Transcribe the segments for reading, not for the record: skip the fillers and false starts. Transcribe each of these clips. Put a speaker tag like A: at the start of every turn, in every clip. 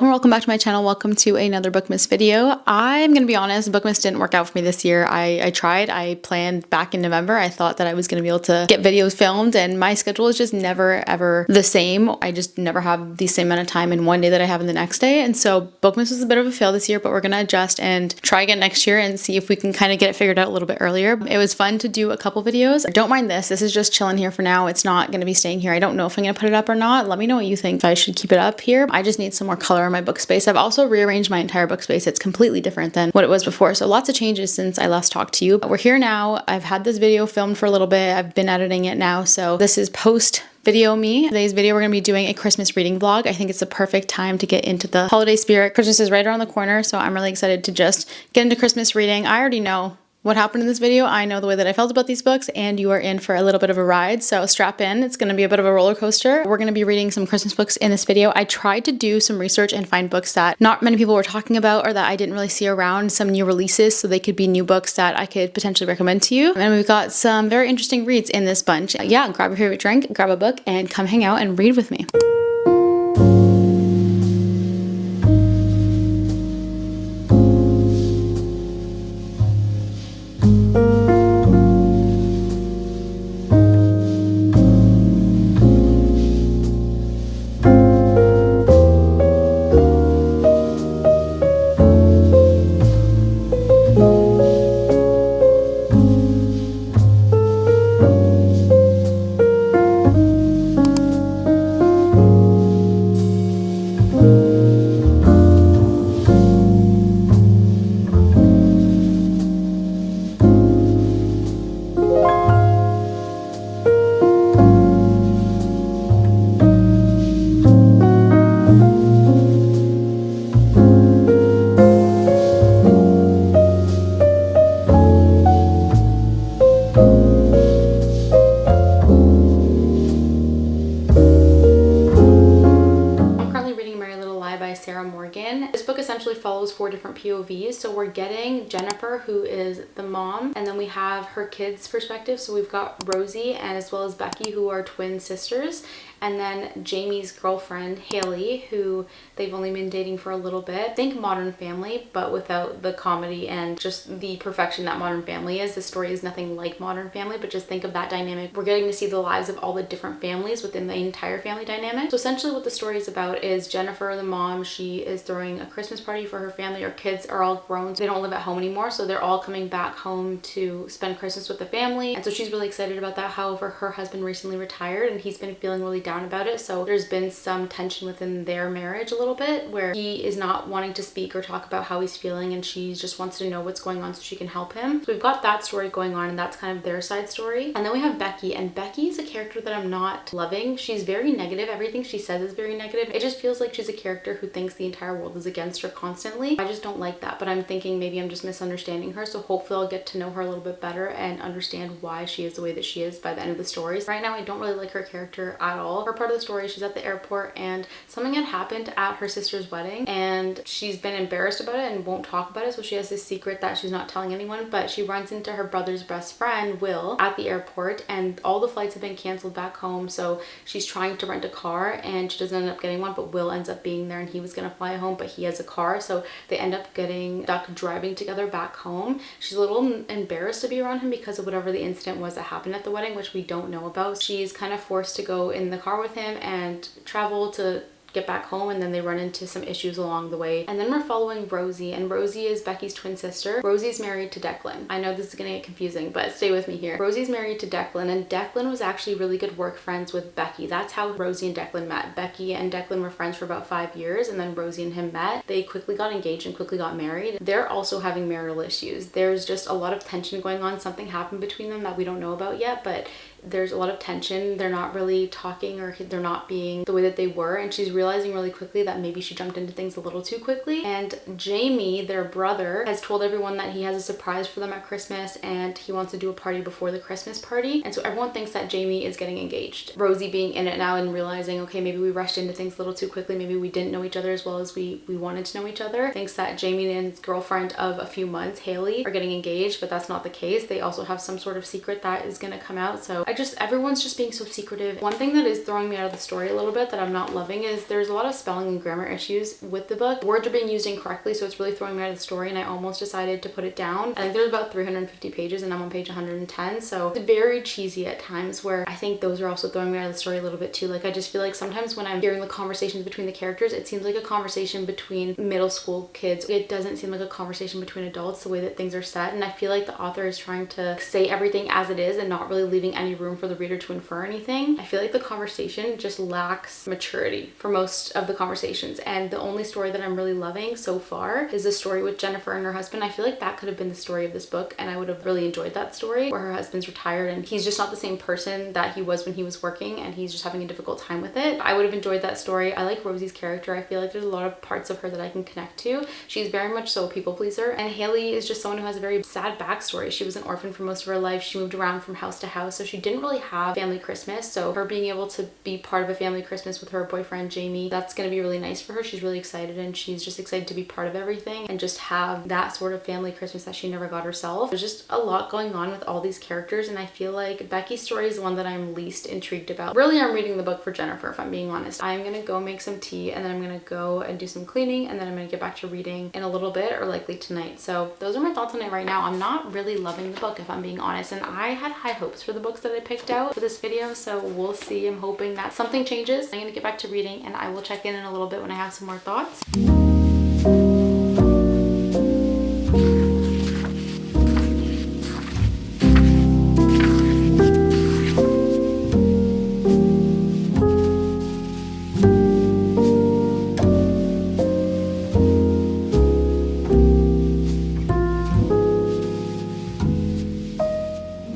A: Welcome back to my channel. Welcome to another Bookmas video. I'm gonna be honest, Bookmas didn't work out for me this year. I tried. I planned back in November. I thought that I was gonna be able to get videos filmed, and my schedule is just never ever the same. I just never have the same amount of time in one day that I have in the next day. And so Bookmas was a bit of a fail this year, but we're gonna adjust and try again next year and see if we can kind of get it figured out a little bit earlier. It was fun to do a couple videos. Don't mind this. This is just chilling here for now. It's not gonna be staying here. I don't know if I'm gonna put it up or not. Let me know what you think. If I should keep it up here. I just need some more color in my book space. I've also rearranged my entire book space. It's completely different than what it was before. So lots of changes since I last talked to you. We're here now. I've had this video filmed for a little bit. I've been editing it now. So this is post video me. Today's video, we're going to be doing a Christmas reading vlog. I think it's the perfect time to get into the holiday spirit. Christmas is right around the corner. So I'm really excited to just get into Christmas reading. I already know what happened in this video. I know the way that I felt about these books, and you are in for a little bit of a ride. So strap in. It's going to be a bit of a roller coaster. We're going to be reading some Christmas books in this video. I tried to do some research and find books that not many people were talking about or that I didn't really see around, some new releases, so they could be new books that I could potentially recommend to you. And we've got some very interesting reads in this bunch. Yeah, grab your favorite drink, grab a book, and come hang out and read with me. This book essentially follows 4 different POVs. So we're getting Jennifer, who is the mom, and then we have her kids' perspective. So we've got Rosie and as well as Becky, who are twin sisters, and then Jamie's girlfriend, Haley, who they've only been dating for a little bit. Think Modern Family, but without the comedy and just the perfection that Modern Family is. The story is nothing like Modern Family, but just think of that dynamic. We're getting to see the lives of all the different families within the entire family dynamic. So essentially what the story is about is Jennifer, the mom, she is throwing a Christmas party for her family. Her kids are all grown, so they don't live at home anymore, so they're all coming back home to spend Christmas with the family, and so she's really excited about that. However, her husband recently retired and he's been feeling really down about it, so there's been some tension within their marriage a little bit, where he is not wanting to speak or talk about how he's feeling, and she just wants to know what's going on so she can help him. So we've got that story going on, and that's kind of their side story. And then we have Becky, and Becky is a character that I'm not loving. She's very negative. Everything she says is very negative. It just feels like she's a character who thinks the entire world is against her constantly. I just don't like that, but I'm thinking maybe I'm just misunderstanding her, so hopefully I'll get to know her a little bit better and understand why she is the way that she is by the end of the story. Right now I don't really like her character at all. Her part of the story, she's at the airport and something had happened at her sister's wedding, and she's been embarrassed about it and won't talk about it, so she has this secret that she's not telling anyone. But she runs into her brother's best friend, Will, at the airport, and all the flights have been canceled back home, so she's trying to rent a car and she doesn't end up getting one, but Will ends up being there and he was gonna fly home, but he has a car, so they end up getting stuck driving together back home. She's a little embarrassed to be around him because of whatever the incident was that happened at the wedding, which we don't know about. She's kind of forced to go in the car with him and travel to get back home, and then they run into some issues along the way. And then we're following Rosie, and Rosie is Becky's twin sister. Rosie's married to Declan. I know this is gonna get confusing, but stay with me here. Rosie's married to Declan, and Declan was actually really good work friends with Becky. That's how Rosie and Declan met. Becky and Declan were friends for about 5 years, and then Rosie and him met. They quickly got engaged and quickly got married. They're also having marital issues. There's just a lot of tension going on. Something happened between them that we don't know about yet, but there's a lot of tension. They're not really talking, or they're not being the way that they were, and she's realizing really quickly that maybe she jumped into things a little too quickly. And Jamie, their brother, has told everyone that he has a surprise for them at Christmas and he wants to do a party before the Christmas party, and so everyone thinks that Jamie is getting engaged. Rosie being in it now and realizing, okay, maybe we rushed into things a little too quickly, maybe we didn't know each other as well as we wanted to know each other, thinks that Jamie and his girlfriend of a few months, Haley, are getting engaged, but that's not the case. They also have some sort of secret that is going to come out, so everyone's just being so secretive. One thing that is throwing me out of the story a little bit that I'm not loving is there's a lot of spelling and grammar issues with the book. Words are being used incorrectly, so it's really throwing me out of the story, and I almost decided to put it down. I think there's about 350 pages and I'm on page 110, so it's very cheesy at times, where I think those are also throwing me out of the story a little bit too. Like, I just feel like sometimes when I'm hearing the conversations between the characters, it seems like a conversation between middle school kids. It doesn't seem like a conversation between adults, the way that things are set, and I feel like the author is trying to say everything as it is and not really leaving any room for the reader to infer anything. I feel like the conversation just lacks maturity for most of the conversations, and the only story that I'm really loving so far is the story with Jennifer and her husband. I feel like that could have been the story of this book, and I would have really enjoyed that story, where her husband's retired and he's just not the same person that he was when he was working, and he's just having a difficult time with it. I would have enjoyed that story. I like Rosie's character. I feel like there's a lot of parts of her that I can connect to. She's very much so a people pleaser, and Haley is just someone who has a very sad backstory. She was an orphan for most of her life. She moved around from house to house, so she didn't really have family Christmas. So her being able to be part of a family Christmas with her boyfriend Jamie, that's going to be really nice for her. She's really excited, and she's just excited to be part of everything and just have that sort of family Christmas that she never got herself. There's just a lot going on with all these characters, and I feel like Becky's story is the one that I'm least intrigued about. Really, I'm reading the book for Jennifer, if I'm being honest. I'm gonna go make some tea, and then I'm gonna go and do some cleaning, and then I'm gonna get back to reading in a little bit, or likely tonight. So those are my thoughts on it right now. I'm not really loving the book, if I'm being honest, and I had high hopes for the books that I picked out for this video, so we'll see. I'm hoping that something changes. I'm gonna get back to reading, and I will check in a little bit when I have some more thoughts.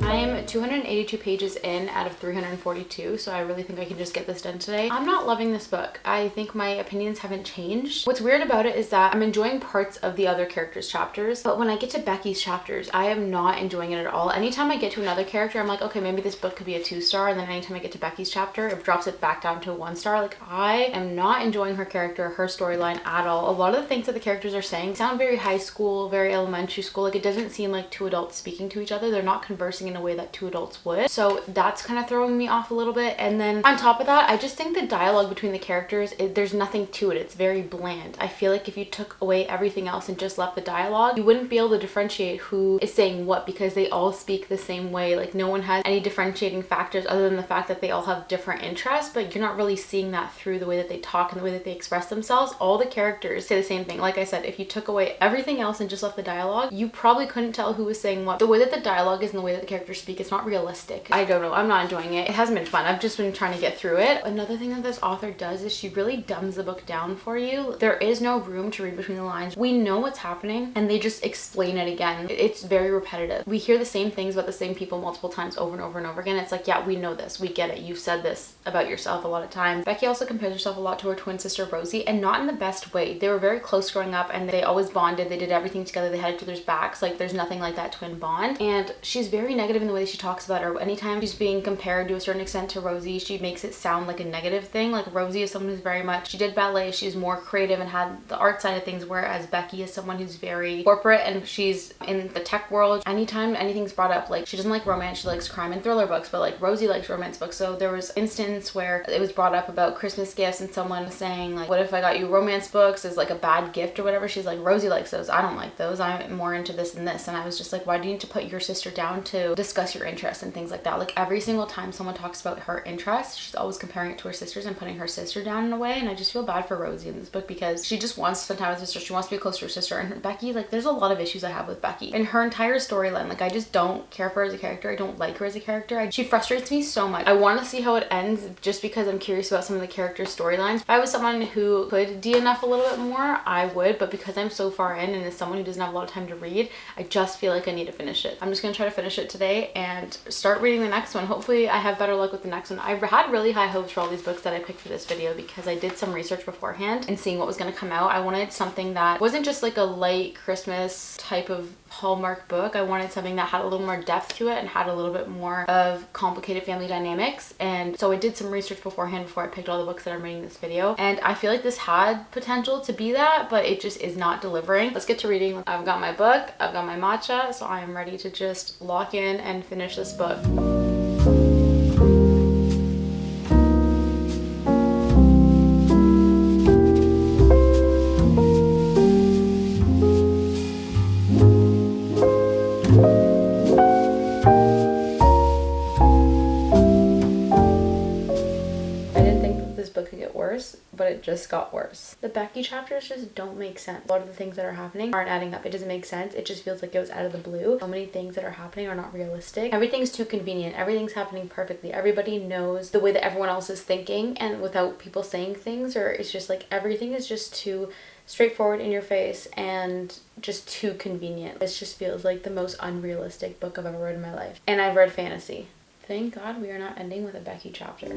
A: I am 282 pages in out of 342, so I really think I can just get this done today. I'm not loving this book. I think my opinions haven't changed. What's weird about it is that I'm enjoying parts of the other characters' chapters, but when I get to Becky's chapters, I am not enjoying it at all. Anytime I get to another character, I'm like, okay, maybe this book could be a 2-star, and then anytime I get to Becky's chapter, it drops it back down to a 1-star. Like, I am not enjoying her character, her storyline at all. A lot of the things that the characters are saying sound very high school, very elementary school. Like, it doesn't seem like two adults speaking to each other. They're not conversing in a way that two adults would. So that's kind of throwing me off a little bit. And then on top of that, I just think the dialogue between the characters, there's nothing to it. It's very bland. I feel like if you took away everything else and just left the dialogue, you wouldn't be able to differentiate who is saying what, because they all speak the same way. Like, no one has any differentiating factors other than the fact that they all have different interests, but you're not really seeing that through the way that they talk and the way that they express themselves. All the characters say the same thing. Like I said, if you took away everything else and just left the dialogue, you probably couldn't tell who was saying what. The way that the dialogue is and the way that the characters speak, it's not realistic. I don't know. I'm not enjoying it. It hasn't been fun. I've just been trying to get through it. Another thing that this author does is she really dumbs the book down for you. There is no room to read between the lines. We know what's happening and they just explain it again. It's very repetitive. We hear the same things about the same people multiple times over and over and over again. It's like, yeah, we know this. We get it. You've said this about yourself a lot of times. Becky also compares herself a lot to her twin sister Rosie, and not in the best way. They were very close growing up and they always bonded. They did everything together. They had each other's backs. Like, there's nothing like that twin bond. And she's very negative in the way she talks about her. Anytime she's being compared to a certain extent to Rosie, she makes it sound like a negative thing. Like, Rosie is someone who's very much, she did ballet, she's more creative and had the art side of things, whereas Becky is someone who's very corporate and she's in the tech world. Anytime anything's brought up, like, she doesn't like romance, she likes crime and thriller books, but like Rosie likes romance books. So there was instance where it was brought up about Christmas gifts and someone was saying, like, what if I got you romance books as like a bad gift or whatever? She's like, Rosie likes those, I don't like those, I'm more into this and this. And I was just like, why do you need to put your sister down to discuss your interests and things like that? Like, every single time someone talks about her interests, she's always comparing it to her sisters and putting her sister down in a way. And I just feel bad for Rosie in this book because she just wants to spend time with her sister. She wants to be close to her sister. And Becky, like, there's a lot of issues I have with Becky and her entire storyline. Like, I just don't care for her as a character. I don't like her as a character. She frustrates me so much. I want to see how it ends just because I'm curious about some of the characters' storylines. If I was someone who could DNF a little bit more, I would, but because I'm so far in and as someone who doesn't have a lot of time to read, I just feel like I need to finish it. I'm just gonna try to finish it today and start reading the next one. Hopefully I have better luck with the next one. I had really high hopes for all these books that I picked for this video because I did some research beforehand and seeing what was going to come out. I wanted something that wasn't just like a light Christmas type of Hallmark book. I wanted something that had a little more depth to it and had a little bit more of complicated family dynamics. And so I did some research beforehand before I picked all the books that I'm reading this video. And I feel like this had potential to be that, but it just is not delivering. Let's get to reading. I've got my book, I've got my matcha, so I am ready to just lock in and finish this book. just got worse. The Becky chapters just don't make sense. A lot of the things that are happening aren't adding up. It doesn't make sense. It just feels like it was out of the blue. So many things that are happening are not realistic. Everything's too convenient. Everything's happening perfectly. Everybody knows the way that everyone else is thinking, and without people saying things, or it's just like everything is just too straightforward in your face and just too convenient. This just feels like the most unrealistic book I've ever read in my life. And I've read fantasy. Thank God we are not ending with a Becky chapter.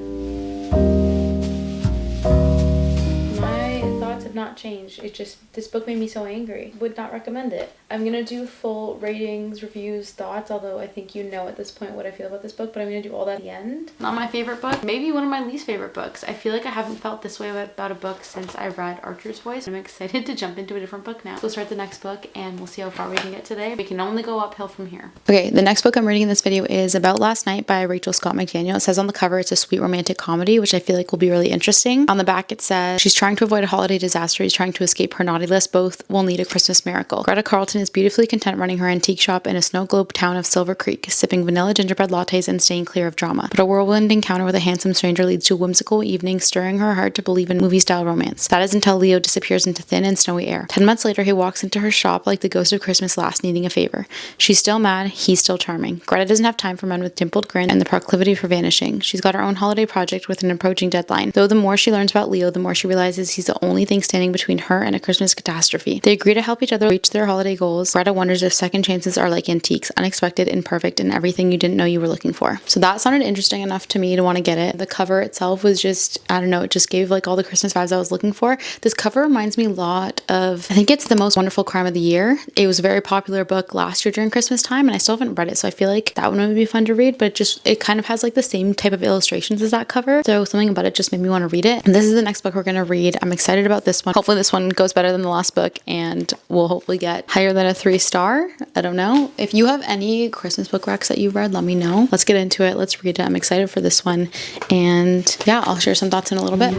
A: My thoughts have not changed. It's just, this book made me so angry. Would not recommend it. I'm gonna do full ratings, reviews, thoughts, although I think you know at this point what I feel about this book, but I'm gonna do all that at the end. Not my favorite book, maybe one of my least favorite books. I feel like I haven't felt this way about a book since I read Archer's Voice. I'm excited to jump into a different book now. We'll start the next book and we'll see how far we can get today. We can only go uphill from here. Okay, the next book I'm reading in this video is About Last Night by Rachel Scott McDaniel. It says on the cover it's a sweet romantic comedy, which I feel like will be really interesting. On the back it says, she's trying to avoid a holiday disaster, he's trying to escape her naughty list, both will need a Christmas miracle. Greta Carlton is beautifully content running her antique shop in a snow globe town of Silver Creek, sipping vanilla gingerbread lattes and staying clear of drama. But a whirlwind encounter with a handsome stranger leads to a whimsical evening, stirring her heart to believe in movie-style romance. That is until Leo disappears into thin and snowy air. 10 months later, he walks into her shop like the ghost of Christmas last, needing a favor. She's still mad, he's still charming. Greta doesn't have time for men with dimpled grin and the proclivity for vanishing. She's got her own holiday project with an approaching deadline. Though the more she learns about Leo, the more she realizes he's the only thing standing between her and a Christmas catastrophe. They agree to help each other reach their holiday goals. Greta wonders if second chances are like antiques, unexpected, imperfect, and everything you didn't know you were looking for. So that sounded interesting enough to me to want to get it. The cover itself was just, I don't know, it just gave like all the Christmas vibes I was looking for. This cover reminds me a lot of, I think it's The Most Wonderful Crime of the Year. It was a very popular book last year during Christmas time, and I still haven't read it, so I feel like that one would be fun to read, but it kind of has like the same type of illustrations as that cover, so something about it just made me want to read it. And this is the next book we're going to read. I'm excited about this one. Hopefully this one goes better than the last book and we'll hopefully get higher than a 3-star. I don't know. If you have any Christmas book recs that you've read, let me know. Let's get into it. Let's read it. I'm excited for this one. And yeah, I'll share some thoughts in a little bit.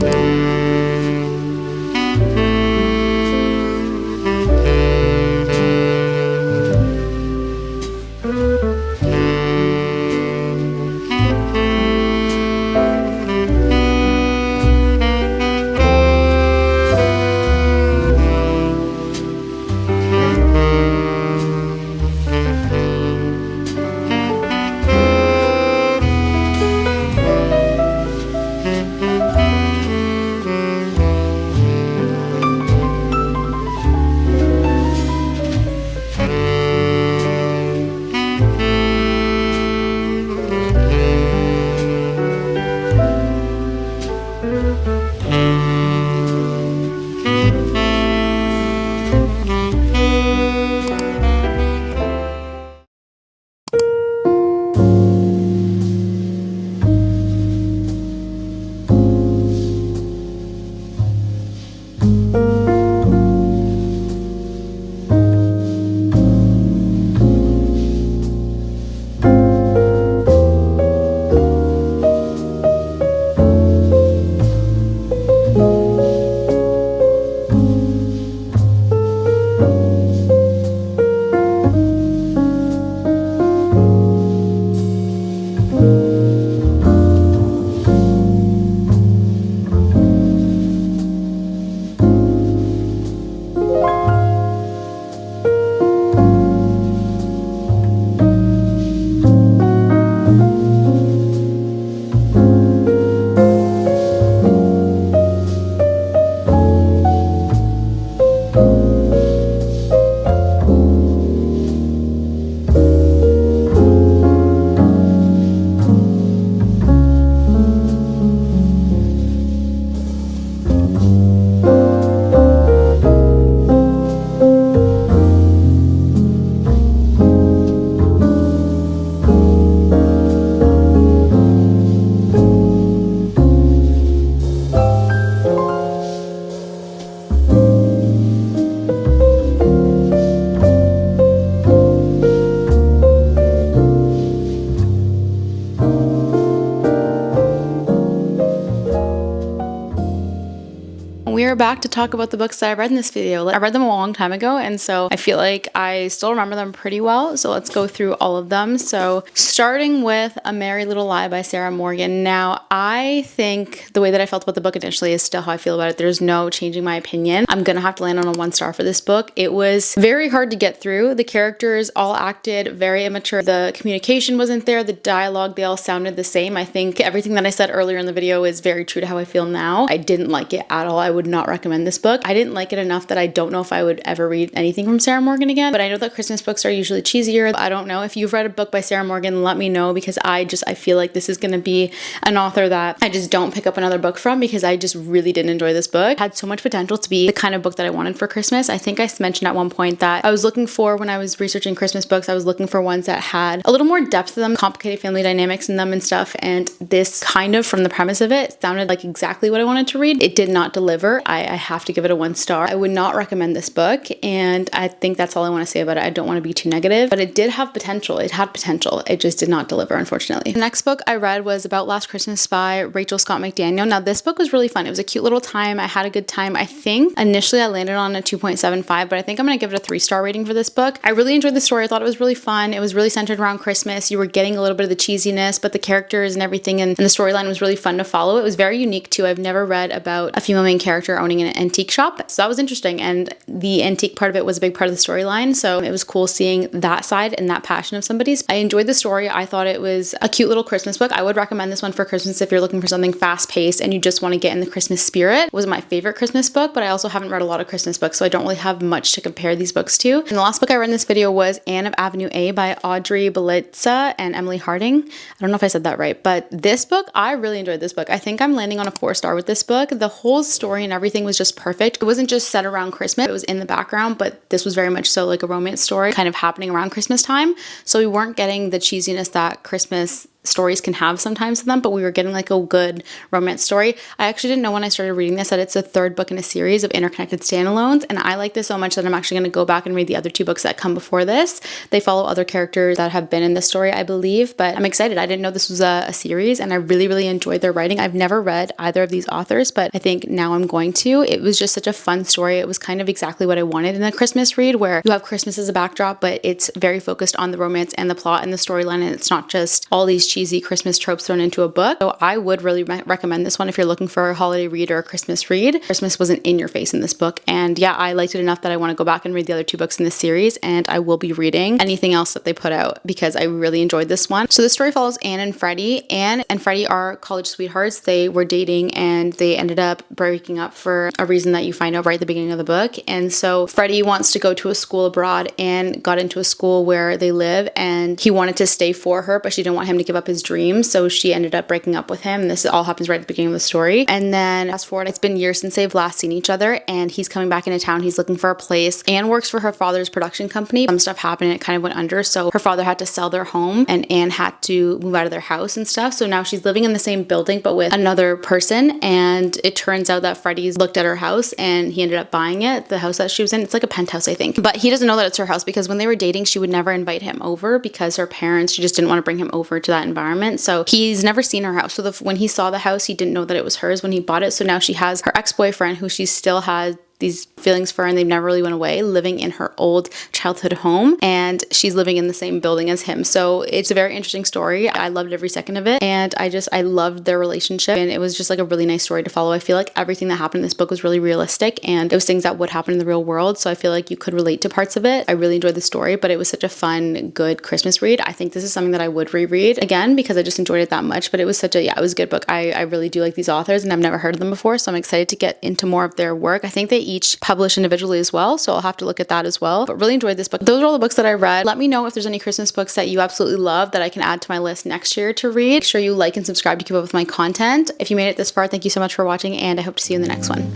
A: back to talk about the books that I read in this video. I read them a long time ago, and so I feel like I still remember them pretty well. So let's go through all of them. So starting with A Merry Little Lie by Sarah Morgan. Now, I think the way that I felt about the book initially is still how I feel about it. There's no changing my opinion. I'm gonna have to land on a 1 star for this book. It was very hard to get through. The characters all acted very immature. The communication wasn't there. The dialogue, they all sounded the same. I think everything that I said earlier in the video is very true to how I feel now. I didn't like it at all. I would not recommend this book. I didn't like it enough that I don't know if I would ever read anything from Sarah Morgan again, but I know that Christmas books are usually cheesier. I don't know. If you've read a book by Sarah Morgan, let me know, because I feel like this is going to be an author that I just don't pick up another book from, because I just really didn't enjoy this book. It had so much potential to be the kind of book that I wanted for Christmas. I think I mentioned at one point that I was looking for, when I was researching Christmas books, I was looking for ones that had a little more depth to them, complicated family dynamics in them and stuff, and this kind of, from the premise of it, sounded like exactly what I wanted to read. It did not deliver. I have to give it a 1 star. I would not recommend this book, and I think that's all I want to say about it. I don't want to be too negative, but it did have potential. It had potential. It just did not deliver, unfortunately. The next book I read was About Last Christmas by Rachel Scott McDaniel. Now, this book was really fun. It was a cute little time. I had a good time. I think initially I landed on a 2.75, but I think I'm going to give it a 3-star rating for this book. I really enjoyed the story. I thought it was really fun. It was really centered around Christmas. You were getting a little bit of the cheesiness, but the characters and everything and the storyline was really fun to follow. It was very unique too. I've never read about a female main character owning an antique shop, so that was interesting, and the antique part of it was a big part of the storyline, so it was cool seeing that side and that passion of somebody's. I enjoyed the story. I thought it was a cute little Christmas book. I would recommend this one for Christmas if you're looking for something fast-paced and you just want to get in the Christmas spirit. It was my favorite Christmas book, but I also haven't read a lot of Christmas books, so I don't really have much to compare these books to. And the last book I read in this video was Anne of Avenue A by Audrey, Bellezza, and Emily Harding. I don't know if I said that right, but this book, I really enjoyed this book. I think I'm landing on a 4-star with this book. The whole story and everything was just perfect. It wasn't just set around Christmas. It was in the background, but this was very much so like a romance story kind of happening around Christmas time. So we weren't getting the cheesiness that Christmas stories can have sometimes in them, but we were getting like a good romance story. I actually didn't know when I started reading this that it's the 3rd book in a series of interconnected standalones, and I like this so much that I'm actually going to go back and read the other 2 books that come before this. They follow other characters that have been in the story, I believe, but I'm excited. I didn't know this was a series, and I really enjoyed their writing. I've never read either of these authors, but I think now I'm going to. It was just such a fun story. It was kind of exactly what I wanted in a Christmas read, where you have Christmas as a backdrop, but it's very focused on the romance and the plot and the storyline, and it's not just all these cheesy Christmas tropes thrown into a book. So I would really recommend this one if you're looking for a holiday read or a Christmas read. Christmas wasn't in your face in this book, and yeah, I liked it enough that I want to go back and read the other 2 books in this series, and I will be reading anything else that they put out because I really enjoyed this one. So the story follows Anne and Freddie. Anne and Freddie are college sweethearts. They were dating and they ended up breaking up for a reason that you find out right at the beginning of the book. And so Freddie wants to go to a school abroad and got into a school where they live, and he wanted to stay for her, but she didn't want him to give up his dreams, so she ended up breaking up with him. This all happens right at the beginning of the story. And then fast forward, it's been years since they've last seen each other, and he's coming back into town. He's looking for a place. Anne works for her father's production company. Some stuff happened and it kind of went under, so her father had to sell their home and Anne had to move out of their house and stuff. So now she's living in the same building but with another person, and it turns out that Freddie's looked at her house and he ended up buying it, the house that she was in. It's like a penthouse, I think, but he doesn't know that it's her house, because when they were dating she would never invite him over because her parents, she just didn't want to bring him over to that environment. So he's never seen her house. So when he saw the house, he didn't know that it was hers when he bought it. So now she has her ex-boyfriend, who she still has these feelings for, and they've never really went away, living in her old childhood home, and she's living in the same building as him. So it's a very interesting story. I loved every second of it, and I loved their relationship, and it was just like a really nice story to follow. I feel like everything that happened in this book was really realistic, and it was things that would happen in the real world, so I feel like you could relate to parts of it. I really enjoyed the story, but it was such a fun, good Christmas read. I think this is something that I would reread again because I just enjoyed it that much, but it was it was a good book. I really do like these authors, and I've never heard of them before, so I'm excited to get into more of their work. I think they each publish individually as well, so I'll have to look at that as well, but really enjoyed this book. Those are all the books that I read. Let me know if there's any Christmas books that you absolutely love that I can add to my list next year to read. Make sure you like and subscribe to keep up with my content. If you made it this far, thank you so much for watching, and I hope to see you in the next one.